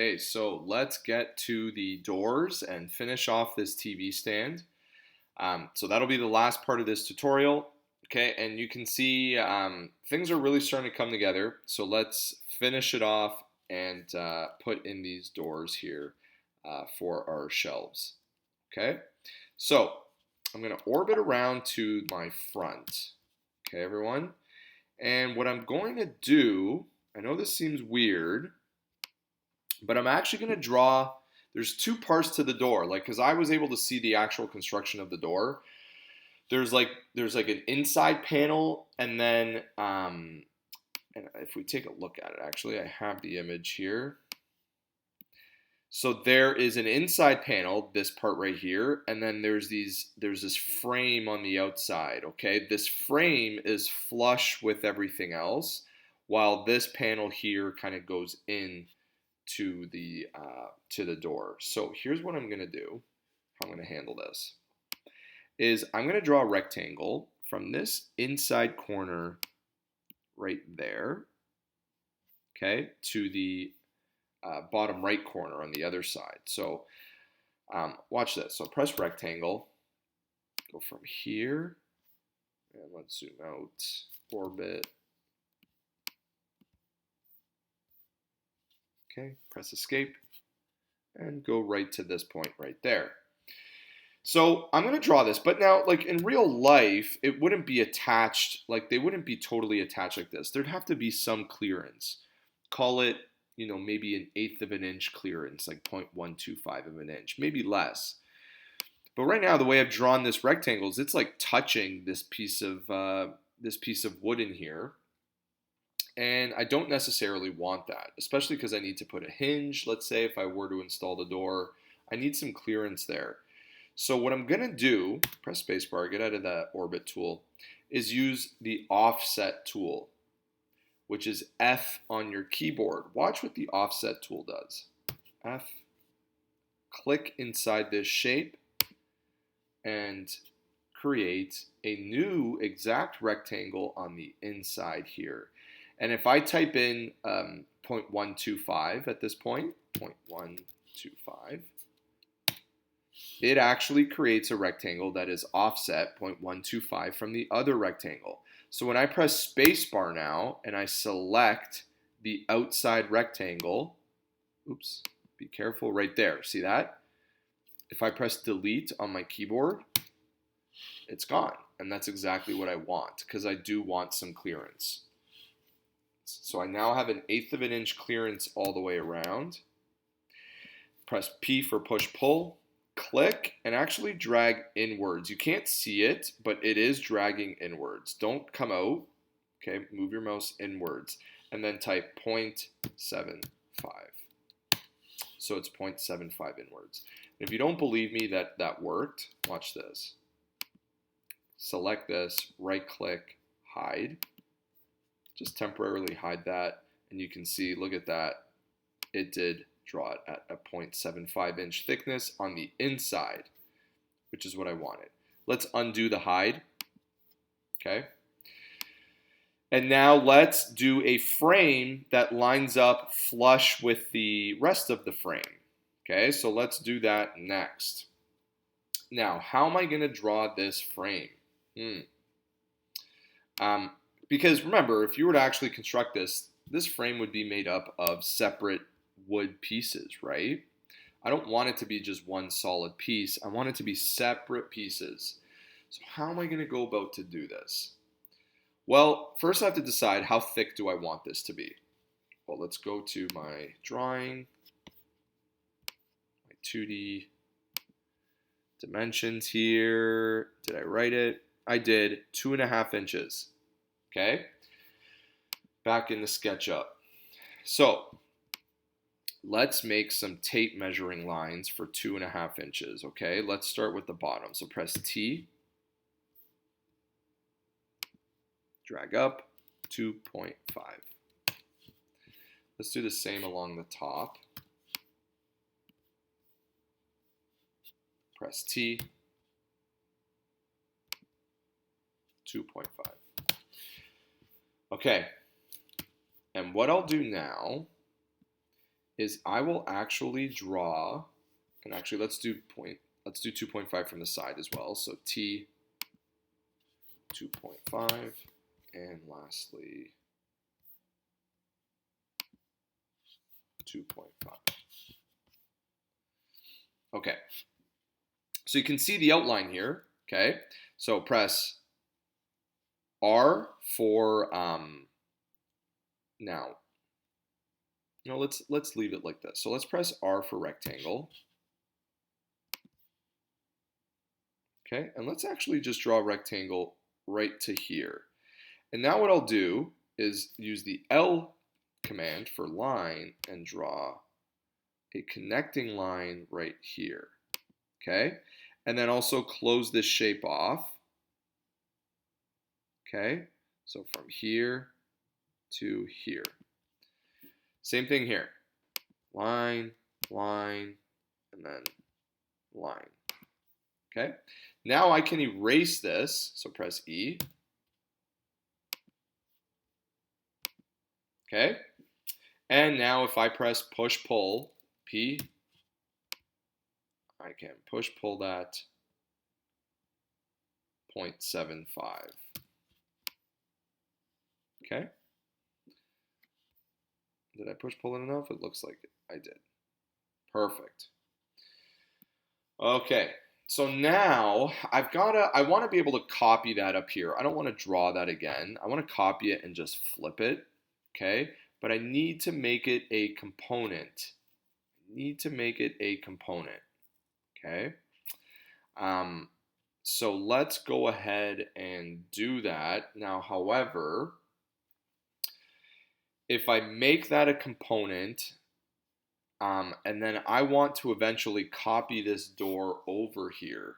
Okay, so let's get to the doors and finish off this TV stand. So that'll be the last part of this tutorial. Okay, and you can see things are really starting to come together. So let's finish it off and put in these doors here for our shelves. Okay, so I'm going to orbit around to my front. Okay, everyone. And what I'm going to do, I know this seems weird, but I'm actually going to draw, there's two parts to the door, like, because I was able to see the actual construction of the door. There's like an inside panel, and then and if we take a look at it, actually I have the image here. So there is an inside panel, this part right here, and then there's this frame on the outside. Okay, this frame is flush with everything else, while this panel here kind of goes in to the door. So here's what I'm going to do. How I'm going to handle this is I'm going to draw a rectangle from this inside corner right there, okay, to the bottom right corner on the other side. So watch this. So press rectangle, go from here, and let's zoom out, orbit. Okay, press escape, and go right to this point right there. So I'm going to draw this, but now, like in real life, it wouldn't be attached, like they wouldn't be totally attached like this. There'd have to be some clearance. Call it, maybe an eighth of an inch clearance, like 0.125 of an inch, maybe less. But right now, the way I've drawn this rectangle is it's like touching this piece of wood in here. And I don't necessarily want that, especially because I need to put a hinge. Let's say if I were to install the door, I need some clearance there. So what I'm going to do, press spacebar, get out of that orbit tool, is use the offset tool, which is F on your keyboard. Watch what the offset tool does. F, click inside this shape, and create a new exact rectangle on the inside here. And if I type in 0.125 at this point, 0.125, it actually creates a rectangle that is offset 0.125 from the other rectangle. So when I press spacebar now and I select the outside rectangle, oops, be careful right there, see that? If I press delete on my keyboard, it's gone. And that's exactly what I want, because I do want some clearance. So I now have an eighth of an inch clearance all the way around. Press P for push pull. Click and actually drag inwards. You can't see it, but it is dragging inwards. Don't come out. Okay, move your mouse inwards and then type 0.75. So it's 0.75 inwards. And if you don't believe me that that worked, watch this. Select this, right click, hide. Just temporarily hide that, and you can see, look at that, it did draw it at a 0.75 inch thickness on the inside, which is what I wanted. Let's undo the hide, okay? And now let's do a frame that lines up flush with the rest of the frame, okay? So let's do that next. Now, how am I gonna draw this frame? Because remember, if you were to actually construct this frame would be made up of separate wood pieces, right? I don't want it to be just one solid piece. I want it to be separate pieces. So how am I going to go about to do this? Well, first I have to decide how thick do I want this to be. Well, let's go to my drawing, my 2D dimensions here. Did I write it? I did. 2.5 inches. Okay, back in the SketchUp. So let's make some tape measuring lines for 2.5 inches. Okay, let's start with the bottom. So press T, drag up, 2.5. Let's do the same along the top. Press T, 2.5. Okay, and what I'll do now is I will actually draw, and actually let's do 2.5 from the side as well. So T 2.5, and lastly 2.5. Okay, so you can see the outline here. Okay, so press R for now. No, let's leave it like this. So let's press R for rectangle. Okay, and let's actually just draw a rectangle right to here. And now what I'll do is use the L command for line and draw a connecting line right here. Okay, and then also close this shape off. Okay, so from here to here. Same thing here. Line, line, and then line. Okay, now I can erase this, so press E. Okay, and now if I press push pull P, I can push pull that 0.75. Okay, did I push pull it enough? It looks like I did. Perfect. Okay, so now I want to be able to copy that up here. I don't want to draw that again. I want to copy it and just flip it. Okay, but I need to make it a component. Okay. So let's go ahead and do that. Now, however, if I make that a component, and then I want to eventually copy this door over here,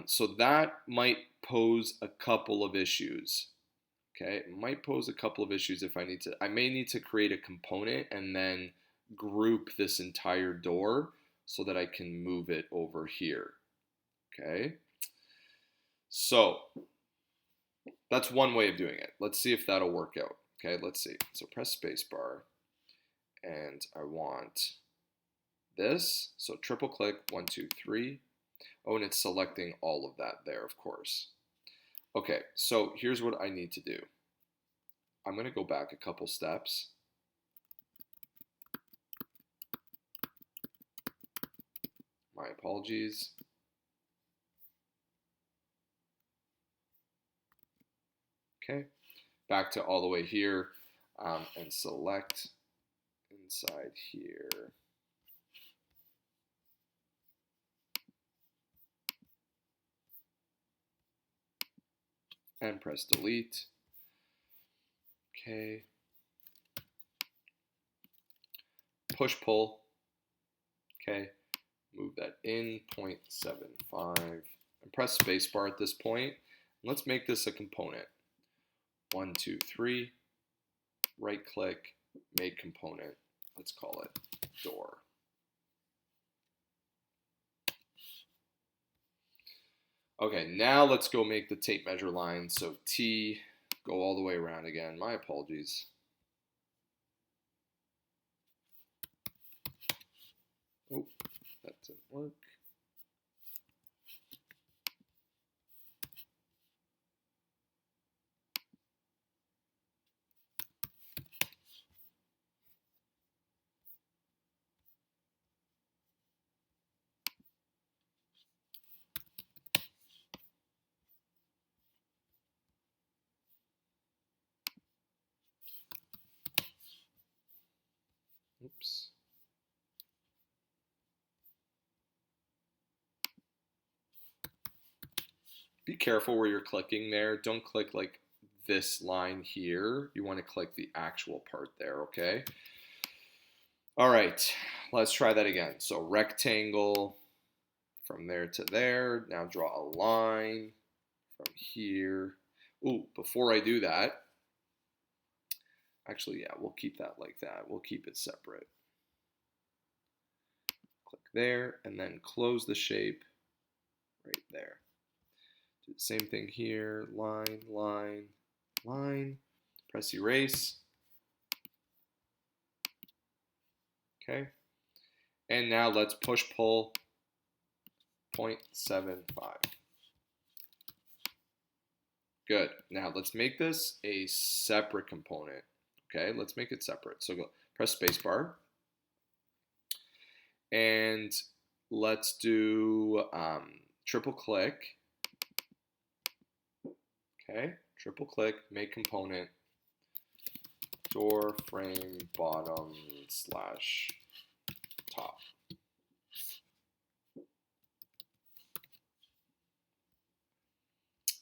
so that might pose a couple of issues. Okay, it might pose a couple of issues if I may need to create a component and then group this entire door so that I can move it over here. Okay, so that's one way of doing it. Let's see if that'll work out. Okay, let's see. So press spacebar, and I want this. So triple click, 1, 2, 3. Oh, and it's selecting all of that there, of course. Okay, so here's what I need to do. I'm going to go back a couple steps. My apologies. Okay, back to all the way here, and select inside here. And press delete. Okay. Push pull. Okay. Move that in 0.75 and press spacebar at this point. Let's make this a component. 1, 2, 3. Right click, make component. Let's call it door. Okay, now let's go make the tape measure line. So T, go all the way around again. My apologies. Oh, that didn't work. Oops. Be careful where you're clicking there. Don't click like this line here. You want to click the actual part there, okay? All right, let's try that again. So rectangle from there to there. Now draw a line from here. Ooh, before I do that, actually, yeah, we'll keep that like that. We'll keep it separate. Click there, and then close the shape right there. Do the same thing here. Line, line, line. Press erase. Okay. And now let's push pull 0.75. Good. Now let's make this a separate component. Okay, let's make it separate. So go press spacebar and let's do triple click. Okay, triple click, make component, door frame bottom slash top.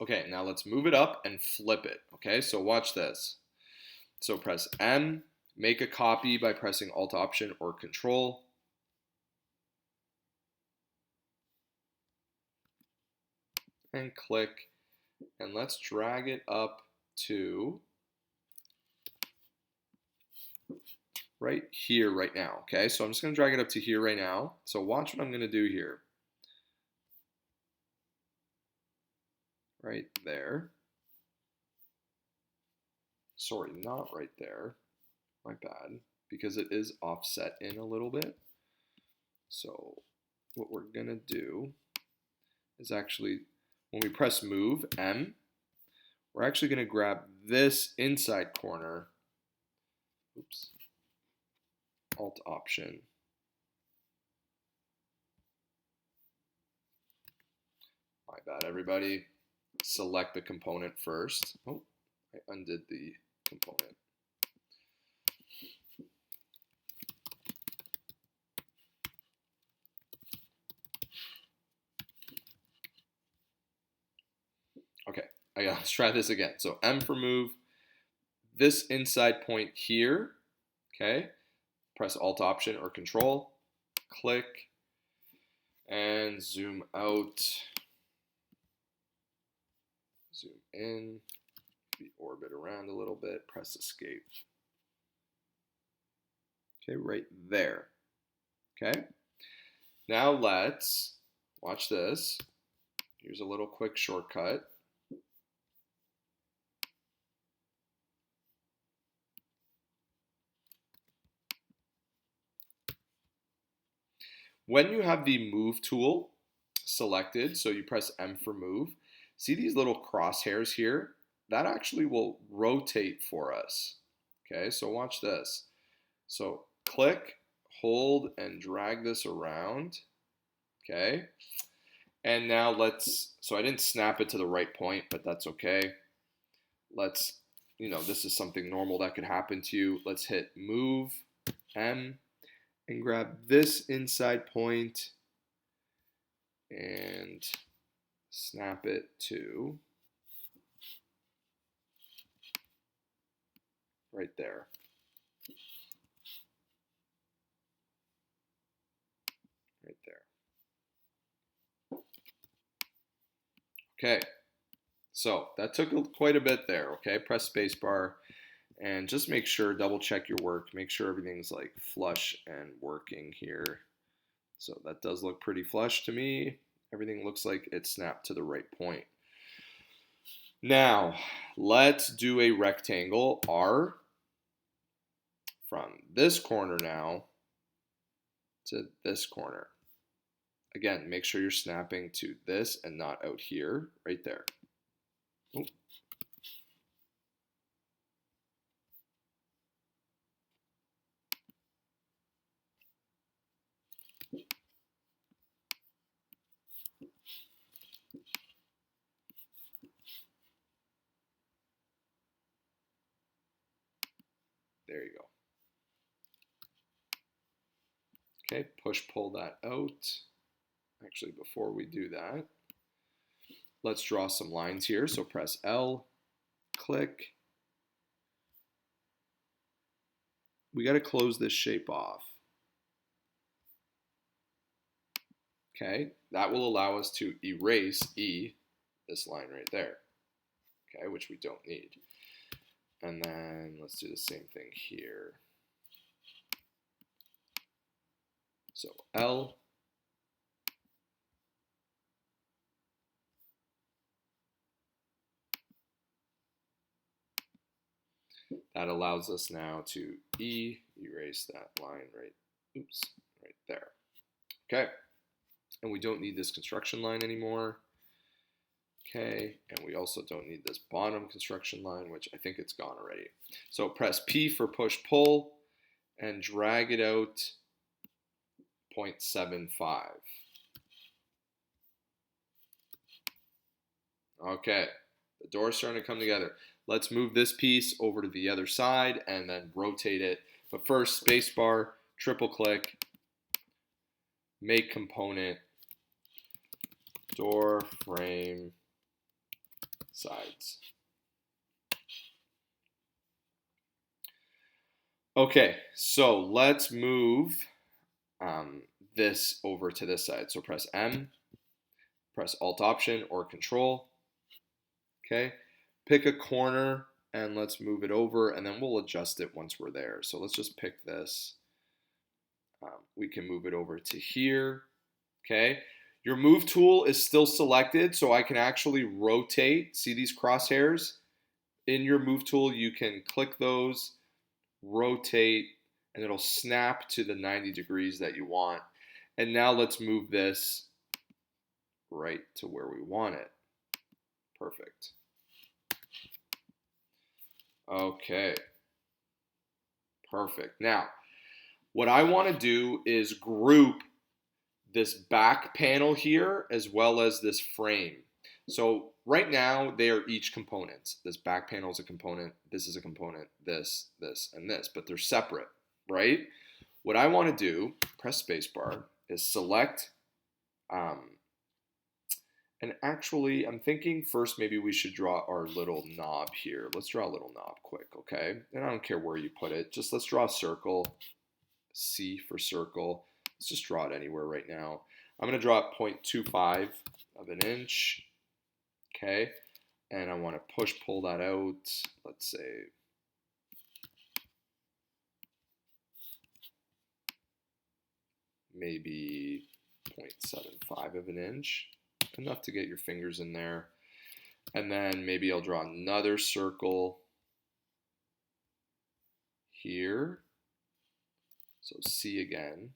Okay, now let's move it up and flip it. Okay, so watch this. So press M, make a copy by pressing Alt Option or Control. And click, and let's drag it up to right here right now. Okay, so I'm just gonna drag it up to here right now. So watch what I'm gonna do here. Right there. Sorry, not right there. My bad, because it is offset in a little bit. So what we're gonna do is actually, when we press move, M, we're actually gonna grab this inside corner, oops, Alt Option, my bad everybody, select the component first. Oh, I undid the component. Okay, let's try this again. So M for move, this inside point here, okay, press Alt Option or Control, click, and zoom out, zoom in, orbit around a little bit, press Escape. Okay, right there. Okay, now let's watch this. Here's a little quick shortcut. When you have the move tool selected, so you press M for move, see these little crosshairs here? That actually will rotate for us. Okay, so watch this. So click, hold, and drag this around. Okay, and now let's, so I didn't snap it to the right point, but that's okay. Let's, this is something normal that could happen to you. Let's hit move, M, and grab this inside point and snap it to right there. Right there. Okay, so that took quite a bit there. Okay, press spacebar and just make sure, double check your work, make sure everything's like flush and working here. So that does look pretty flush to me. Everything looks like it snapped to the right point. Now, let's do a rectangle R from this corner now to this corner. Again, make sure you're snapping to this and not out here, right there. Ooh. There you go. Okay, push pull that out. Actually, before we do that, let's draw some lines here. So press L, click. We got to close this shape off. Okay, that will allow us to erase E, this line right there, okay, which we don't need. And then let's do the same thing here. So L, that allows us now to erase that line right Oops, right there. Okay, and we don't need this construction line anymore. Okay, and we also don't need this bottom construction line, which I think it's gone already. So press P for push pull and drag it out 0.75. Okay, the door's starting to come together. Let's move this piece over to the other side and then rotate it. But first, spacebar, triple click, make component, door frame sides. Okay, so let's move this over to this side. So press M, press Alt Option or Control. Okay, pick a corner and let's move it over, and then we'll adjust it once we're there. So let's just pick this. We can move it over to here. Okay, your move tool is still selected, so I can actually rotate. See these crosshairs? In your move tool, you can click those, rotate, and it'll snap to the 90 degrees that you want. And now let's move this right to where we want it. Perfect. Okay. Perfect. Now, what I want to do is group this back panel here as well as this frame. So right now they are each components. This back panel is a component, this is a component, this, and this, but they're separate, right? What I want to do, press spacebar, is select, and actually I'm thinking first maybe we should draw our little knob here. Let's draw a little knob quick, okay? And I don't care where you put it, just let's draw a circle, C for circle. Let's just draw it anywhere right now. I'm going to draw it 0.25 of an inch. Okay. And I want to push pull that out. Let's say maybe 0.75 of an inch. Enough to get your fingers in there. And then maybe I'll draw another circle here. So C again.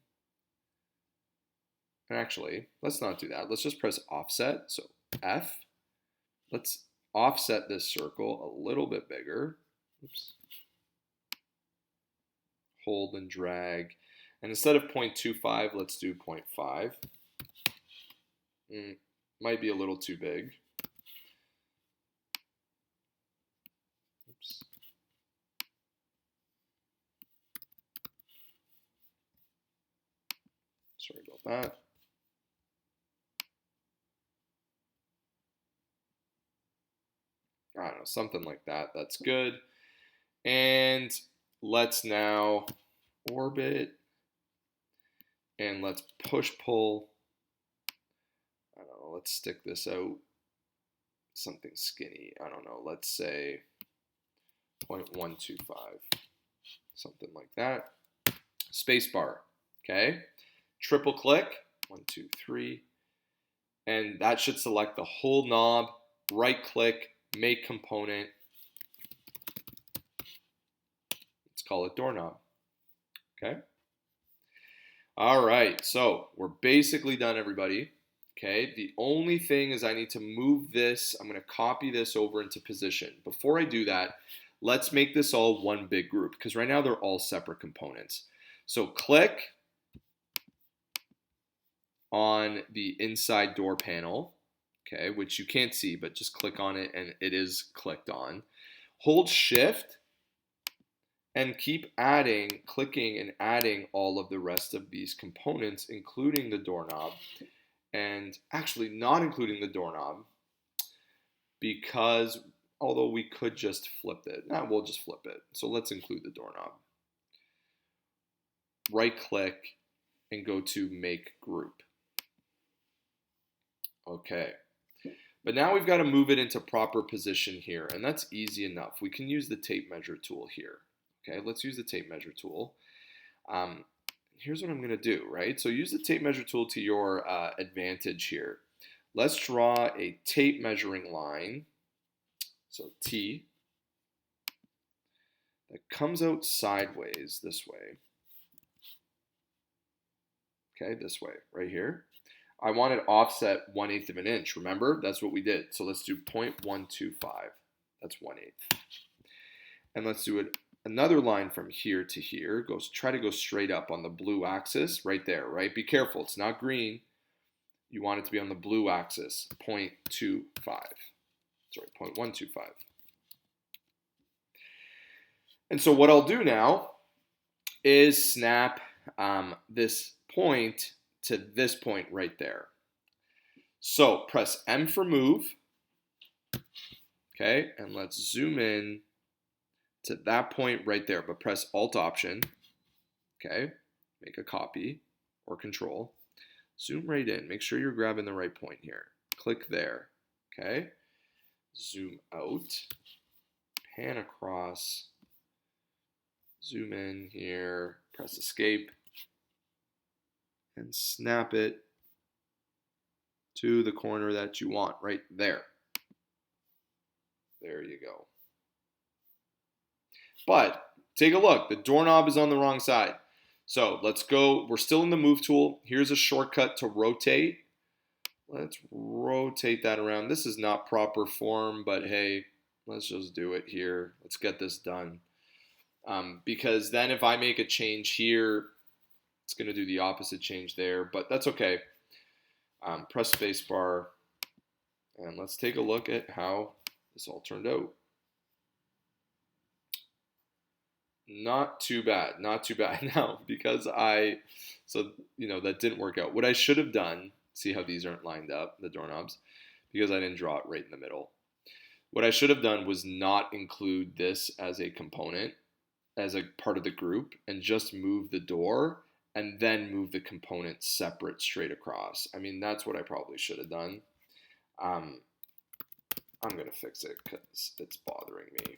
And actually, let's not do that. Let's just press offset. So F. Let's offset this circle a little bit bigger. Oops. Hold and drag. And instead of 0.25, let's do 0.5. Might be a little too big. Oops. Sorry about that. I don't know, something like that. That's good. And let's now orbit and let's push pull. I don't know, let's stick this out. Something skinny. I don't know, let's say 0.125. Something like that. Spacebar. Okay. Triple click. 1, 2, 3. And that should select the whole knob. Right click. Make component. Let's call it doorknob. Okay. All right. So we're basically done, everybody. Okay. The only thing is I need to move this. I'm going to copy this over into position. Before I do that, let's make this all one big group because right now they're all separate components. So click on the inside door panel. Okay, which you can't see, but just click on it and it is clicked on. Hold shift and keep adding, clicking and adding all of the rest of these components, including the doorknob, and actually not including the doorknob, because although we could just flip it, we'll just flip it. So let's include the doorknob. Right click and go to make group. Okay. But now we've got to move it into proper position here, and that's easy enough. We can use the tape measure tool here. Okay, let's use the tape measure tool. Here's what I'm going to do, right? So use the tape measure tool to your advantage here. Let's draw a tape measuring line, so T, that comes out sideways this way. okay, this way, right here. I want it offset 1/8 of an inch. Remember, that's what we did. So let's do 0.125. That's 1/8. And let's do it another line from here to here. Try to go straight up on the blue axis, right there, right? Be careful, it's not green. You want it to be on the blue axis, 0.25. Sorry, 0.125. And so what I'll do now is snap this point to this point right there. So press M for move, okay, and let's zoom in to that point right there, but press Alt-Option, okay, make a copy or Control, zoom right in, make sure you're grabbing the right point here, click there, okay, zoom out, pan across, zoom in here, press Escape, and snap it to the corner that you want, right there. There you go. But take a look, the doorknob is on the wrong side. So let's go, we're still in the move tool. Here's a shortcut to rotate. Let's rotate that around. This is not proper form, but hey, let's just do it here. Let's get this done. Because then if I make a change here, it's going to do the opposite change there, but that's okay. Press spacebar, and let's take a look at how this all turned out. Not too bad, not too bad. Now, because that didn't work out. What I should have done, see how these aren't lined up, the doorknobs, because I didn't draw it right in the middle. What I should have done was not include this as a component, as a part of the group, and just move the door and then move the component separate straight across. I mean, that's what I probably should have done. I'm going to fix it because it's bothering me.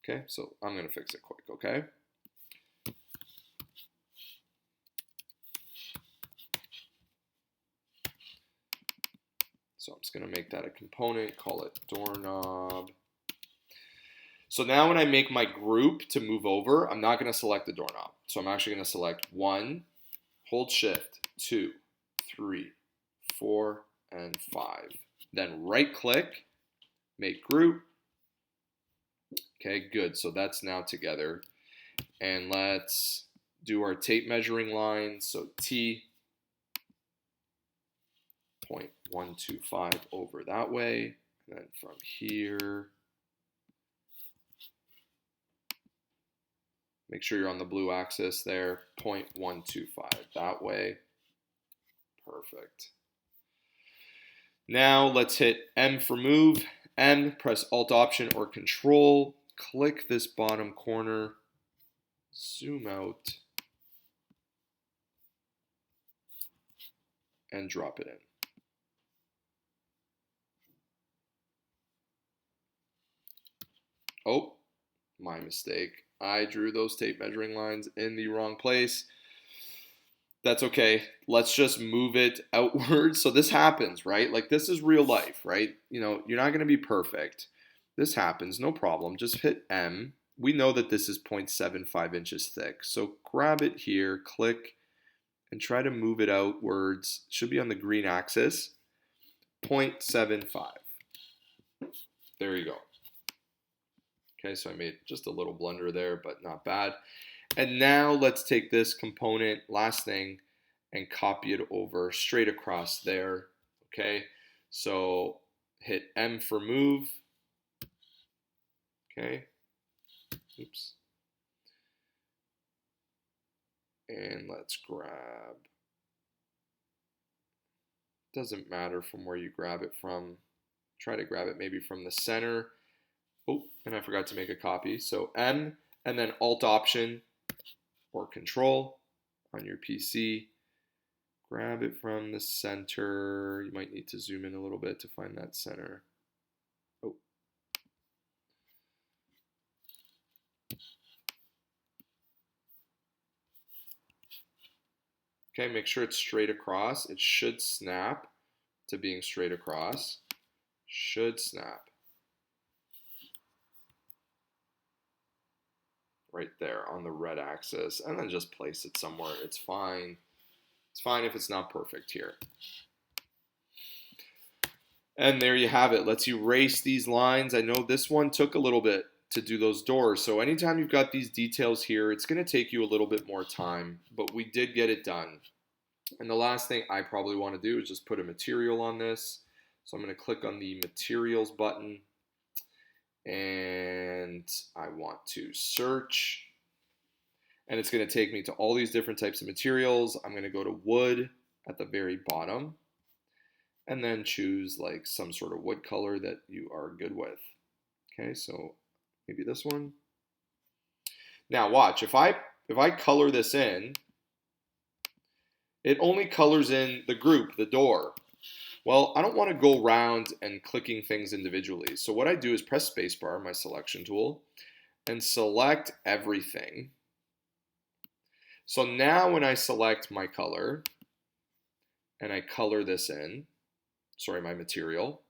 Okay, so I'm going to fix it quick, okay? So I'm just going to make that a component, call it doorknob. So now when I make my group to move over, I'm not going to select the doorknob. So I'm actually going to select 1, hold shift, 2, 3, 4, and 5. Then right click, make group. Okay, good. So that's now together. And let's do our tape measuring line. So T 0.125 over that way. And then from here, make sure you're on the blue axis there, 0.125 that way. Perfect. Now let's hit M for move. M, press Alt-Option or Control. Click this bottom corner. Zoom out. And drop it in. Oh, my mistake. I drew those tape measuring lines in the wrong place. That's okay. Let's just move it outward. So this happens, right? Like this is real life, right? You know, you're not going to be perfect. This happens, no problem. Just hit M. We know that this is 0.75 inches thick. So grab it here, click, and try to move it outwards. It should be on the green axis. 0.75. There you go. Okay, so I made just a little blunder there, but not bad. And now let's take this component, last thing, and copy it over straight across there. Okay, so hit M for move. Okay, oops. And let's grab, doesn't matter from where you grab it from. Try to grab it maybe from the center. Oh, and I forgot to make a copy. So M and then Alt-Option or Control on your PC. Grab it from the center. You might need to zoom in a little bit to find that center. Oh. Okay, make sure it's straight across. It should snap to being straight across. Should snap. right there on the red axis, and then just place it somewhere. It's fine. It's fine if it's not perfect here. And there you have it. Let's erase these lines. I know this one took a little bit to do those doors. So anytime you've got these details here, it's going to take you a little bit more time, but we did get it done. And the last thing I probably want to do is just put a material on this. So I'm going to click on the materials button and I want to search. And it's going to take me to all these different types of materials. I'm going to go to wood at the very bottom and then choose like some sort of wood color that you are good with. Okay, so maybe this one. Now watch, if I color this in, it only colors in the group, the door. Well, I don't want to go around and clicking things individually. So what I do is press spacebar, my selection tool, and select everything. So now when I select my color and I color this in, sorry, my material,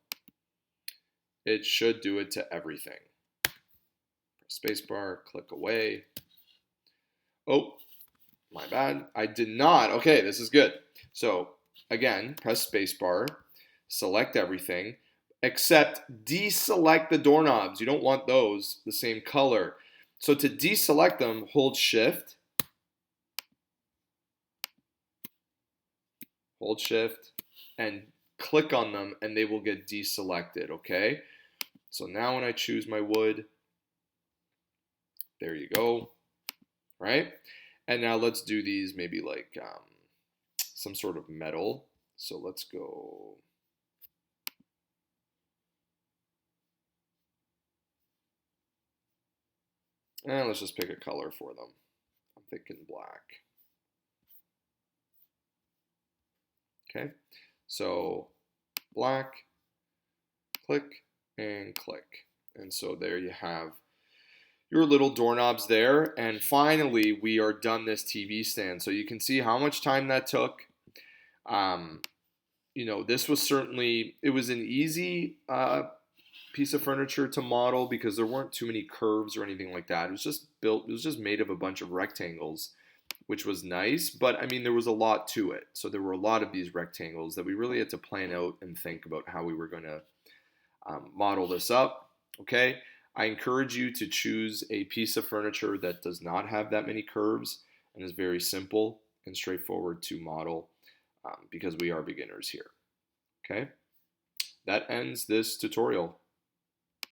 it should do it to everything. Press spacebar, click away. Oh, my bad. I did not. Okay, this is good. So again, press spacebar, select everything, except deselect the doorknobs. You don't want those the same color. So to deselect them, hold shift, and click on them and they will get deselected, okay? So now when I choose my wood, there you go, right? And now let's do these maybe like some sort of metal. So let's go. And let's just pick a color for them. I'm thinking black. Okay, so black, click, and click. And so there you have your little doorknobs there. And finally, we are done this TV stand. So you can see how much time that took. You know, this was certainly, it was an easy piece of furniture to model because there weren't too many curves or anything like that. It was just built, it was just made of a bunch of rectangles, which was nice, but I mean, there was a lot to it. So there were a lot of these rectangles that we really had to plan out and think about how we were going to model this up. Okay, I encourage you to choose a piece of furniture that does not have that many curves and is very simple and straightforward to model because we are beginners here. Okay, that ends this tutorial.